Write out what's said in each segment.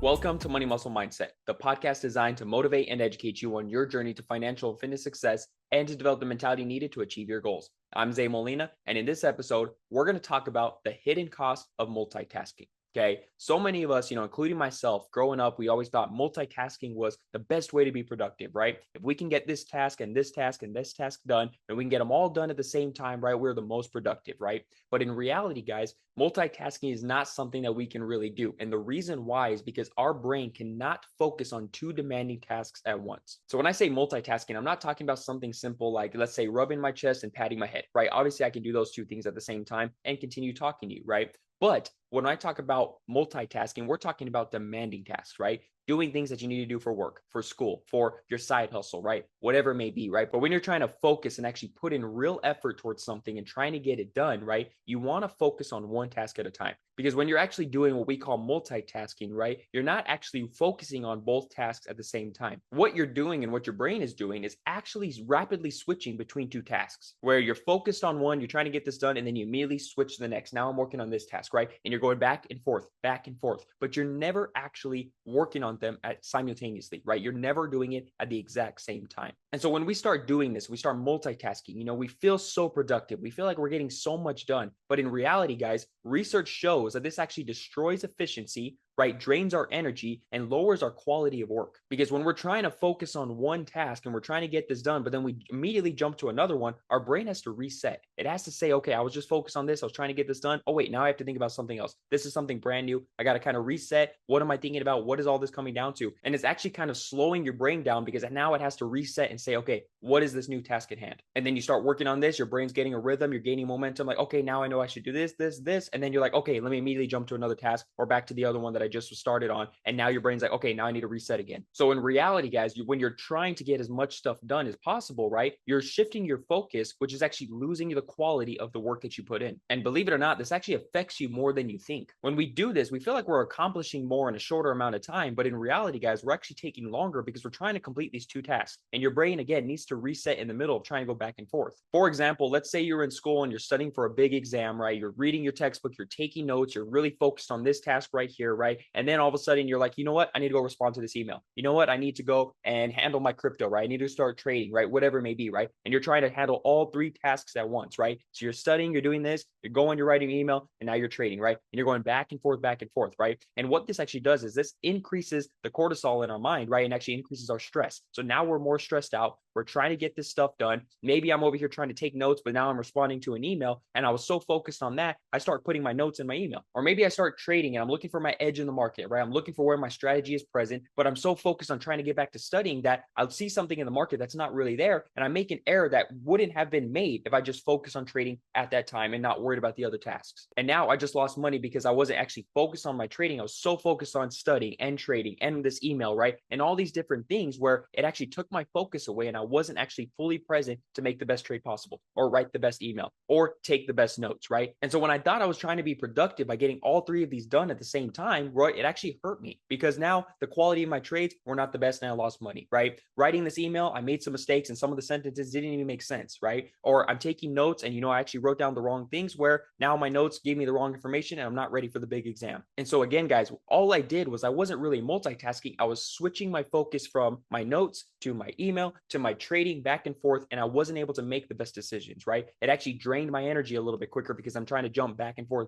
Welcome to Money Muscle Mindset, the podcast designed to motivate and educate you on your journey to financial and fitness success and to develop the mentality needed to achieve your goals. I'm Zay Molina, and in this episode, we're going to talk about the hidden cost of multitasking. Okay. So many of us, including myself, growing up, we always thought multitasking was the best way to be productive, right? If we can get this task and this task and this task done, and we can get them all done at the same time, right? We're the most productive, right? But in reality, guys, multitasking is not something that we can really do. And the reason why is because our brain cannot focus on two demanding tasks at once. So when I say multitasking, I'm not talking about something simple like, let's say, rubbing my chest and patting my head, right? Obviously, I can do those two things at the same time and continue talking to you, right? But when I talk about multitasking, we're talking about demanding tasks, right? Doing things that you need to do for work, for school, for your side hustle, right? Whatever it may be, right? But when you're trying to focus and actually put in real effort towards something and trying to get it done, right? You want to focus on one task at a time. Because when you're actually doing what we call multitasking, right? You're not actually focusing on both tasks at the same time. What you're doing and what your brain is doing is actually rapidly switching between two tasks where you're focused on one, you're trying to get this done, and then you immediately switch to the next. Now I'm working on this task, right? And you're going back and forth, but you're never actually working on them simultaneously, right? You're never doing it at the exact same time. And so when we start doing this, we start multitasking, we feel so productive. We feel like we're getting so much done. But in reality, guys, research shows that this actually destroys efficiency, right? Drains our energy and lowers our quality of work. Because when we're trying to focus on one task and we're trying to get this done, but then we immediately jump to another one, our brain has to reset. It has to say, okay, I was just focused on this. I was trying to get this done. Oh, wait, now I have to think about something else. This is something brand new. I got to kind of reset. What am I thinking about? What is all this coming down to? And it's actually kind of slowing your brain down because now it has to reset and say, okay, what is this new task at hand? And then you start working on this. Your brain's getting a rhythm. You're gaining momentum. Like, okay, now I know I should do this. And then you're like, okay, let me immediately jump to another task or back to the other one that I just started on. And now your brain's like, okay, now I need to reset again. So in reality, guys, when you're trying to get as much stuff done as possible, right, you're shifting your focus, which is actually losing the quality of the work that you put in. And believe it or not, this actually affects you more than you think. When we do this, we feel like we're accomplishing more in a shorter amount of time. But in reality, guys, we're actually taking longer because we're trying to complete these two tasks. And your brain, again, needs to reset in the middle of trying to go back and forth. For example, let's say you're in school and you're studying for a big exam, right? You're reading your textbook, you're taking notes, you're really focused on this task right here, right? And then all of a sudden you're like, you know what? I need to go respond to this email. You know what? I need to go and handle my crypto, right? I need to start trading, right? Whatever it may be, right? And you're trying to handle all three tasks at once, right? So you're studying, you're doing this, you're going, you're writing an email, and now you're trading, right? And you're going back and forth, right? And what this actually does is this increases the cortisol in our mind, right? And actually increases our stress. So now we're more stressed out. We're trying to get this stuff done. Maybe I'm over here trying to take notes, but now I'm responding to an email and I was so focused on that, I start putting my notes in my email. Or maybe I start trading and I'm looking for my edge in the market, right? I'm looking for where my strategy is present, but I'm so focused on trying to get back to studying that I'll see something in the market that's not really there. And I make an error that wouldn't have been made if I just focused on trading at that time and not worried about the other tasks. And now I just lost money because I wasn't actually focused on my trading. I was so focused on studying and trading and this email, right? And all these different things where it actually took my focus away and I wasn't actually fully present to make the best trade possible or write the best email or take the best notes, right? And so when I thought I was trying to be productive by getting all three of these done at the same time, right, it actually hurt me because now the quality of my trades were not the best and I lost money, right? Writing this email, I made some mistakes and some of the sentences didn't even make sense, right? Or I'm taking notes and, I actually wrote down the wrong things where now my notes gave me the wrong information and I'm not ready for the big exam. And so again, guys, all I did was I wasn't really multitasking. I was switching my focus from my notes to my email to my trading back and forth, and I wasn't able to make the best decisions, right? It actually drained my energy a little bit quicker because I'm trying to jump back and forth.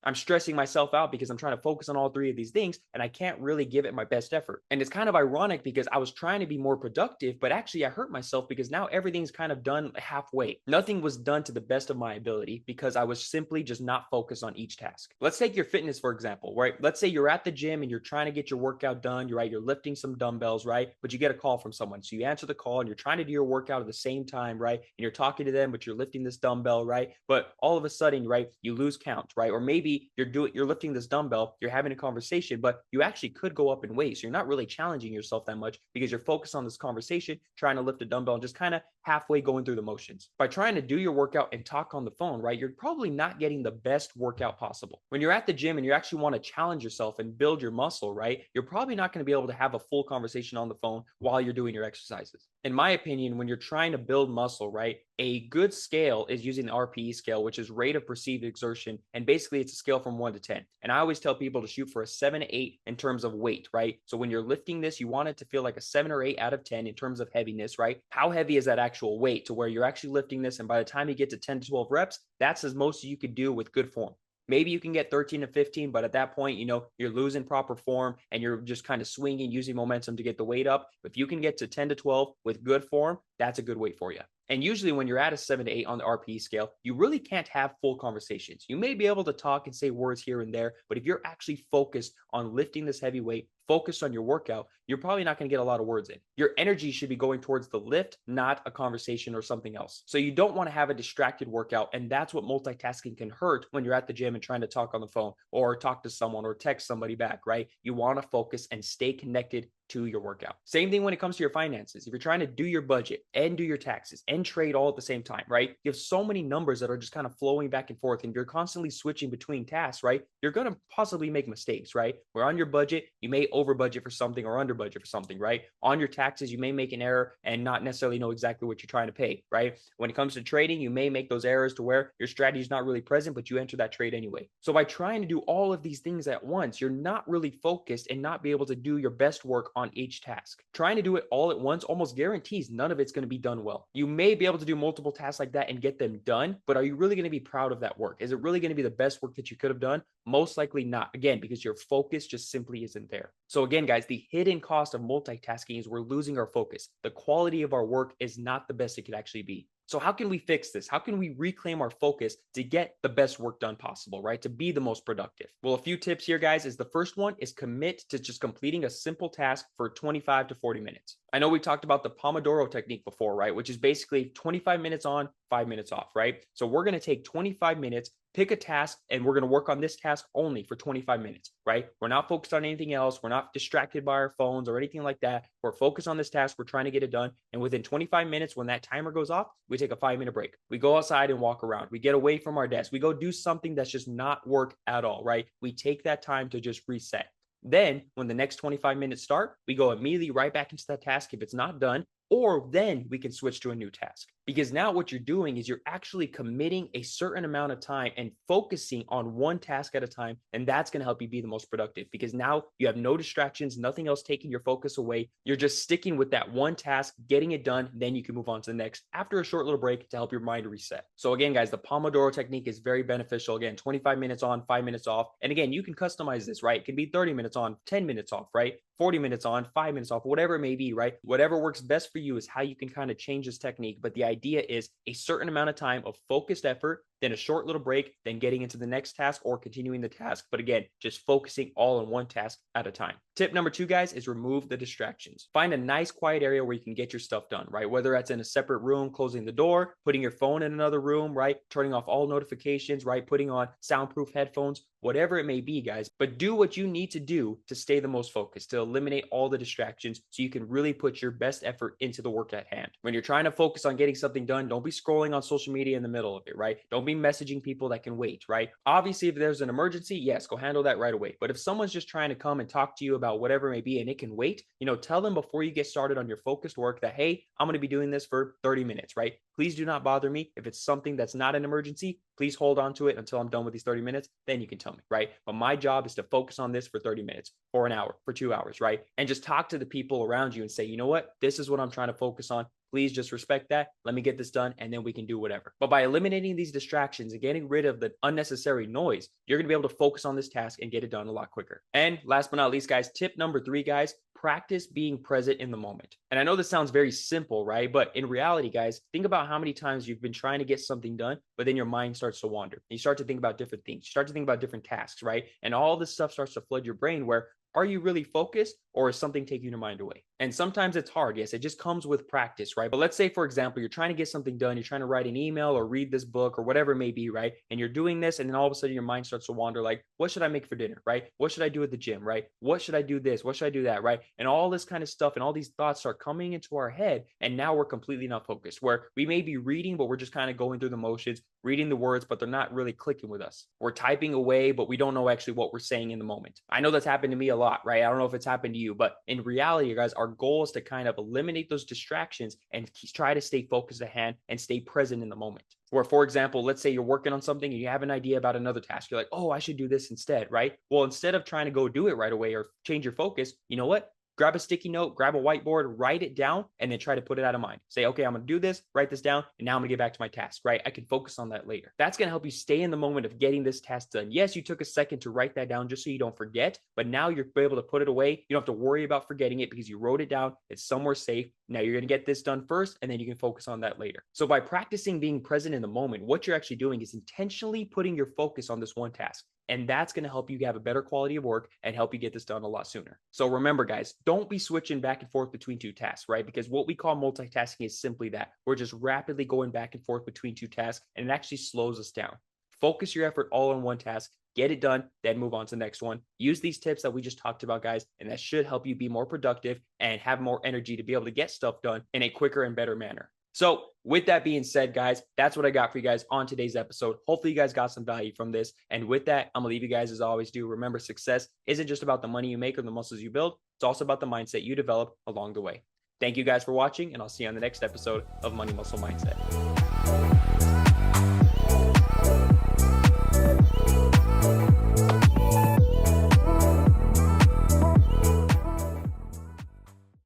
I'm stressing myself out because I'm trying to focus on all three of these things and I can't really give it my best effort. And it's kind of ironic because I was trying to be more productive, but actually I hurt myself because now everything's kind of done halfway. Nothing was done to the best of my ability because I was simply just not focused on each task. Let's take your fitness, for example, right? Let's say you're at the gym and you're trying to get your workout done. You're lifting some dumbbells, right? But you get a call from someone. So you answer the call and you're trying to do your workout at the same time, right? And you're talking to them, but you're lifting this dumbbell, right? But all of a sudden, right, you lose count, right? Or maybe you're lifting this dumbbell, you're having a conversation, but you actually could go up in weight. So you're not really challenging yourself that much because you're focused on this conversation, trying to lift a dumbbell and just kind of halfway going through the motions. By trying to do your workout and talk on the phone, right, you're probably not getting the best workout possible. When you're at the gym and you actually want to challenge yourself and build your muscle, right, you're probably not going to be able to have a full conversation on the phone while you're doing your exercises. In my opinion, when you're trying to build muscle, right, a good scale is using the RPE scale, which is rate of perceived exertion. And basically, it's a scale from 1 to 10. And I always tell people to shoot for a 7 to 8 in terms of weight, right? So when you're lifting this, you want it to feel like a 7 or 8 out of 10 in terms of heaviness, right? How heavy is that actual weight to where you're actually lifting this? And by the time you get to 10 to 12 reps, that's as most you could do with good form. Maybe you can get 13 to 15, but at that point, you're losing proper form and you're just kind of swinging, using momentum to get the weight up. If you can get to 10 to 12 with good form, that's a good weight for you. And usually when you're at a 7 to 8 on the RPE scale, you really can't have full conversations. You may be able to talk and say words here and there, but if you're actually focused on lifting this heavy weight, focused on your workout, you're probably not going to get a lot of words in. Your energy should be going towards the lift, not a conversation or something else. So you don't want to have a distracted workout. And that's what multitasking can hurt when you're at the gym and trying to talk on the phone or talk to someone or text somebody back, right? You want to focus and stay connected to your workout. Same thing when it comes to your finances. If you're trying to do your budget and do your taxes and trade all at the same time, right? You have so many numbers that are just kind of flowing back and forth and you're constantly switching between tasks, right? You're going to possibly make mistakes, right? Where on your budget, you may over budget for something or under budget for something, right? On your taxes, you may make an error and not necessarily know exactly what you're trying to pay, right? When it comes to trading, you may make those errors to where your strategy is not really present, but you enter that trade anyway. So by trying to do all of these things at once, you're not really focused and not be able to do your best work on each task. Trying to do it all at once almost guarantees none of it's going to be done well. You may be able to do multiple tasks like that and get them done, but are you really going to be proud of that work? Is it really going to be the best work that you could have done? Most likely not. Again, because your focus just simply isn't there. So again, guys, the hidden cost of multitasking is we're losing our focus. The quality of our work is not the best it could actually be. So how can we fix this? How can we reclaim our focus to get the best work done possible, right? To be the most productive? Well, a few tips here, guys, is the first one is commit to just completing a simple task for 25 to 40 minutes. I know we talked about the Pomodoro technique before, right? Which is basically 25 minutes on, 5 minutes off, right? So we're going to take 25 minutes, pick a task, and we're going to work on this task only for 25 minutes, right? We're not focused on anything else. We're not distracted by our phones or anything like that. We're focused on this task. We're trying to get it done. And within 25 minutes, when that timer goes off, we take a 5-minute break. We go outside and walk around. We get away from our desk. We go do something that's just not work at all, right? We take that time to just reset. Then when the next 25 minutes start, we go immediately right back into that task if it's not done, or then we can switch to a new task. Because now what you're doing is you're actually committing a certain amount of time and focusing on one task at a time. And that's going to help you be the most productive because now you have no distractions, nothing else taking your focus away. You're just sticking with that one task, getting it done. Then you can move on to the next after a short little break to help your mind reset. So again, guys, the Pomodoro technique is very beneficial. Again, 25 minutes on, 5 minutes off. And again, you can customize this, right? It can be 30 minutes on, 10 minutes off, right? 40 minutes on, 5 minutes off, whatever it may be, right? Whatever works best for you is how you can kind of change this technique. But the idea is a certain amount of time of focused effort, then a short little break, then getting into the next task or continuing the task. But again, just focusing all on one task at a time. Tip number 2, guys, is remove the distractions. Find a nice quiet area where you can get your stuff done, right? Whether that's in a separate room, closing the door, putting your phone in another room, right? Turning off all notifications, right? Putting on soundproof headphones, whatever it may be, guys. But do what you need to do to stay the most focused, to eliminate all the distractions so you can really put your best effort into the work at hand. When you're trying to focus on getting something done, don't be scrolling on social media in the middle of it, right? Don't be messaging people that can wait, right? Obviously, if there's an emergency, yes, go handle that right away. But if someone's just trying to come and talk to you about whatever it may be and it can wait, tell them before you get started on your focused work that, hey, I'm going to be doing this for 30 minutes, right? Please do not bother me. If it's something that's not an emergency, please hold on to it until I'm done with these 30 minutes. Then you can tell me, right? But my job is to focus on this for 30 minutes, for an hour, for 2 hours, right? And just talk to the people around you and say, you know what? This is what I'm trying to focus on. Please just respect that. Let me get this done and then we can do whatever. But by eliminating these distractions and getting rid of the unnecessary noise, you're going to be able to focus on this task and get it done a lot quicker. And last but not least, guys, tip number 3, guys, practice being present in the moment. And I know this sounds very simple, right? But in reality, guys, think about how many times you've been trying to get something done, but then your mind starts to wander. You start to think about different things. You start to think about different tasks, right? And all this stuff starts to flood your brain where are you really focused or is something taking your mind away? And sometimes it's hard. Yes, it just comes with practice, right? But let's say, for example, you're trying to get something done. You're trying to write an email or read this book or whatever it may be, right? And you're doing this and then all of a sudden your mind starts to wander like, what should I make for dinner, right? What should I do at the gym, right? What should I do this? What should I do that, right? And all this kind of stuff and all these thoughts start coming into our head. And now we're completely not focused where we may be reading, but we're just kind of going through the motions, reading the words, but they're not really clicking with us. We're typing away, but we don't know actually what we're saying in the moment. I know that's happened to me a lot, right? I don't know if it's happened to you, but in reality, you guys, our goal is to kind of eliminate those distractions and try to stay focused at hand and stay present in the moment. Where, for example, let's say you're working on something and you have an idea about another task. You're like, oh, I should do this instead, right? Well, instead of trying to go do it right away or change your focus, you know what? Grab a sticky note, grab a whiteboard, write it down, and then try to put it out of mind. Say, okay, I'm going to do this, write this down, and now I'm going to get back to my task, right? I can focus on that later. That's going to help you stay in the moment of getting this task done. Yes, you took a second to write that down just so you don't forget, but now you're able to put it away. You don't have to worry about forgetting it because you wrote it down. It's somewhere safe. Now you're going to get this done first, and then you can focus on that later. So by practicing being present in the moment, what you're actually doing is intentionally putting your focus on this one task. And that's going to help you have a better quality of work and help you get this done a lot sooner. So remember, guys, don't be switching back and forth between two tasks, right? Because what we call multitasking is simply that. We're just rapidly going back and forth between two tasks, and it actually slows us down. Focus your effort all on one task, get it done, then move on to the next one. Use these tips that we just talked about, guys, and that should help you be more productive and have more energy to be able to get stuff done in a quicker and better manner. So with that being said, guys, that's what I got for you guys on today's episode. Hopefully you guys got some value from this. And with that, I'm gonna leave you guys as I always do. Remember, success isn't just about the money you make or the muscles you build. It's also about the mindset you develop along the way. Thank you guys for watching, and I'll see you on the next episode of Money Muscle Mindset.